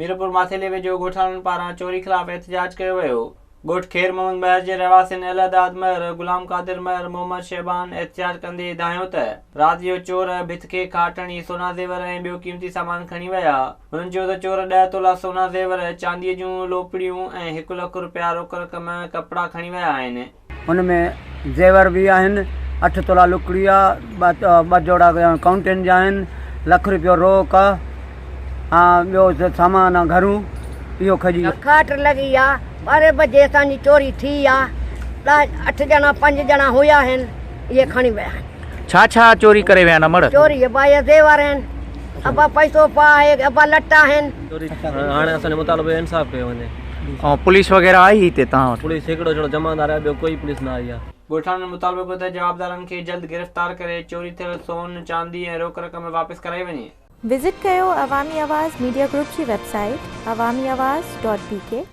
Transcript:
मीरपुर माथेले वेझो ॻोठाणनि पारां चोरी ख़िलाफ़ एहतजाज कयो वियो। ॻोठ खेर मोहम्मद महर जे रहवासियुनि अलहदाद महर, गुलाम कादिर महर, मोहम्मद शहबान एहतजाज कंदे ॿुधायो त राति जो चोर भित खे खाटणी सोना ज़ेवर ऐं ॿियो क़ीमती सामान खणी विया। हुननि चयो त चोर 10 तोला सोना ज़ेवर, चांदीअ जूं लोपड़ियूं ऐं 1 लख रुपया रोक रक़म कपिड़ा खणी विया आहिनि। हुन में ज़ेवर बि आहिनि, 8 तोला लुकड़ी आहे, 2 जोड़ा काउंटनि जा आहिनि, 1 लख रुपयो रोक आहे, ॿियो सामान आहे घरूं, इहो खजी खाट लॻी आहे। 12 बजे असांजी चोरी थी आहे। 8 ॼणा 5 ॼणा हुया आहिनि, इहे खणी विया आहिनि। छा चोरी करे विया नंबर? चोरी अबाया ज़ेवर आहिनि, अबा पैसो पा आहे, अबा लटा आहिनि। हाणे असांजो मुतालबो इंसाफ़ कयो वञे। ऐं पुलिस वग़ैरह आई हिते तव्हां वटि? पुलिस हिकिड़ो ॼणो जमादार आहे, ॿियो कोई पुलिस न आई आहे। ॻोठाणनि मुतालबो कयो त जवाबदारनि खे जल्द गिरफ़्तार करे चोरी थियल सोन, चांदी ऐं रोक रक़म वापसि कराई वञे। विज़िट कयो अवामी आवाज़ मीडिया ग्रुप जी वेबसाइट awamiawaz.pk।